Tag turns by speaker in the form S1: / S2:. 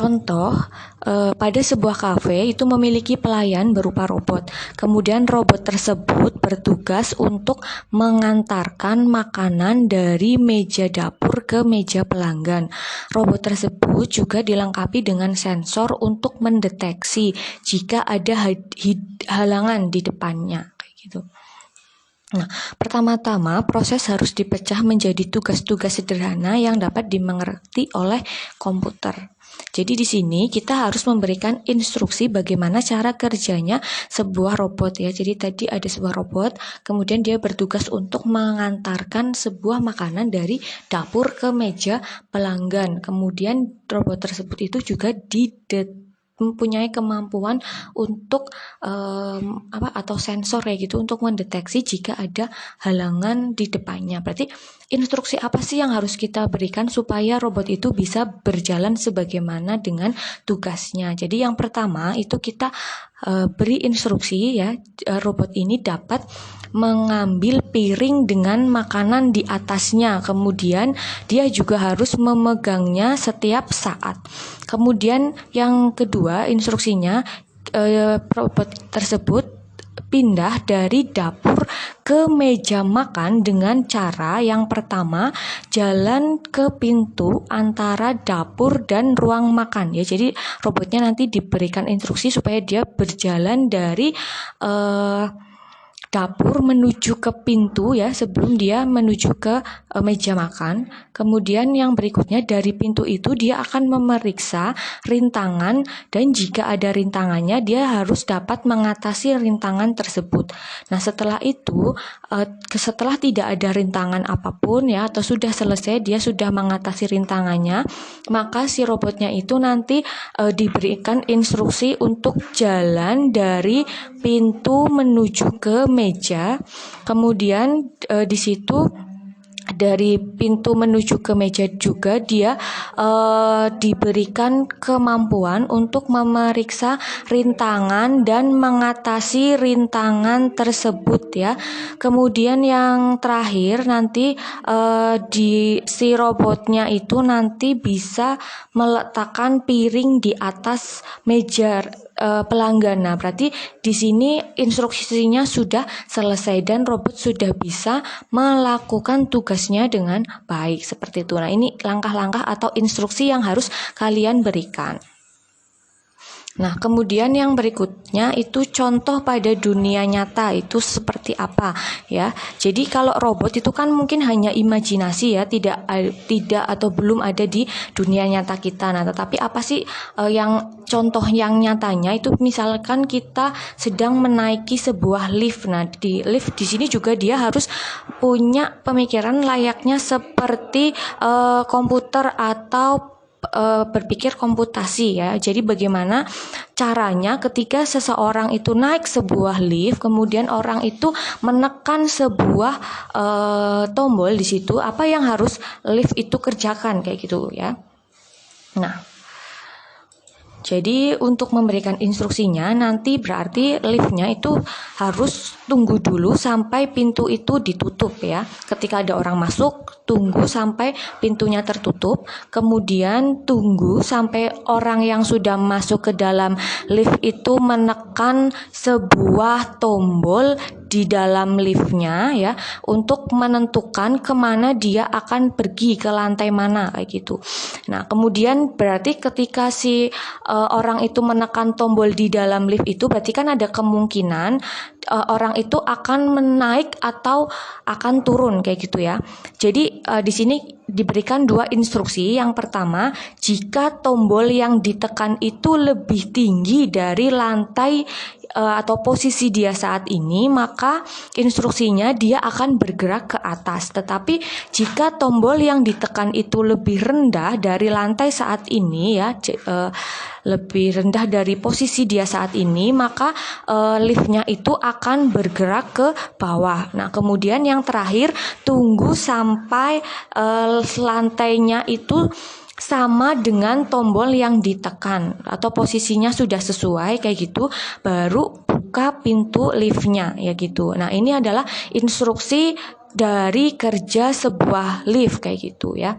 S1: Contoh, pada sebuah kafe itu memiliki pelayan berupa robot. Kemudian robot tersebut bertugas untuk mengantarkan makanan dari meja dapur ke meja pelanggan. Robot tersebut juga dilengkapi dengan sensor untuk mendeteksi jika ada halangan di depannya, kayak gitu. Nah, pertama-tama proses harus dipecah menjadi tugas-tugas sederhana yang dapat dimengerti oleh komputer. Jadi di sini kita harus memberikan instruksi bagaimana cara kerjanya sebuah robot ya. Jadi tadi ada sebuah robot, kemudian dia bertugas untuk mengantarkan sebuah makanan dari dapur ke meja pelanggan. Kemudian robot tersebut itu juga mempunyai kemampuan untuk atau sensor ya gitu untuk mendeteksi jika ada halangan di depannya. Berarti instruksi apa sih yang harus kita berikan supaya robot itu bisa berjalan sebagaimana dengan tugasnya. Jadi yang pertama itu kita beri instruksi ya, robot ini dapat mengambil piring dengan makanan di atasnya. Kemudian dia juga harus memegangnya setiap saat. Kemudian yang kedua instruksinya, robot tersebut pindah dari dapur ke meja makan dengan cara yang pertama jalan ke pintu antara dapur dan ruang makan ya. Jadi robotnya nanti diberikan instruksi supaya dia berjalan dari dapur menuju ke pintu ya sebelum dia menuju ke meja makan. Kemudian yang berikutnya dari pintu itu dia akan memeriksa rintangan dan jika ada rintangannya dia harus dapat mengatasi rintangan tersebut. Nah setelah itu setelah tidak ada rintangan apapun ya atau sudah selesai dia sudah mengatasi rintangannya, maka si robotnya itu nanti diberikan instruksi untuk jalan dari pintu menuju ke meja. Kemudian di situ dari pintu menuju ke meja juga dia diberikan kemampuan untuk memeriksa rintangan dan mengatasi rintangan tersebut ya. Kemudian yang terakhir nanti si robotnya itu nanti bisa meletakkan piring di atas meja pelanggan. Nah, berarti di sini instruksinya sudah selesai dan robot sudah bisa melakukan tugasnya dengan baik seperti itu. Nah, ini langkah-langkah atau instruksi yang harus kalian berikan. Nah, kemudian yang berikutnya itu contoh pada dunia nyata itu seperti apa ya. Jadi kalau robot itu kan mungkin hanya imajinasi ya, tidak atau belum ada di dunia nyata kita. Nah, tetapi apa sih yang contoh yang nyatanya itu misalkan kita sedang menaiki sebuah lift. Nah, di lift di sini juga dia harus punya pemikiran layaknya seperti komputer atau berpikir komputasi ya. Jadi bagaimana caranya ketika seseorang itu naik sebuah lift, kemudian orang itu menekan sebuah tombol di situ, apa yang harus lift itu kerjakan kayak gitu ya. Nah, jadi untuk memberikan instruksinya nanti berarti liftnya itu harus tunggu dulu sampai pintu itu ditutup ya. Ketika ada orang masuk, tunggu sampai pintunya tertutup. Kemudian tunggu sampai orang yang sudah masuk ke dalam lift itu menekan sebuah tombol di dalam liftnya ya untuk menentukan kemana dia akan pergi, ke lantai mana kayak gitu. Nah kemudian berarti ketika si orang itu menekan tombol di dalam lift itu berarti kan ada kemungkinan orang itu akan menaik atau akan turun kayak gitu ya. Jadi di sini diberikan dua instruksi. Yang pertama, jika tombol yang ditekan itu lebih tinggi dari lantai atau posisi dia saat ini, maka instruksinya dia akan bergerak ke atas. Tetapi jika tombol yang ditekan itu lebih rendah dari lantai saat ini ya, lebih rendah dari posisi dia saat ini, maka liftnya itu akan bergerak ke bawah. Nah kemudian yang terakhir, tunggu sampai lantainya itu sama dengan tombol yang ditekan atau posisinya sudah sesuai kayak gitu, baru buka pintu liftnya ya gitu. Nah ini adalah instruksi dari kerja sebuah lift kayak gitu ya.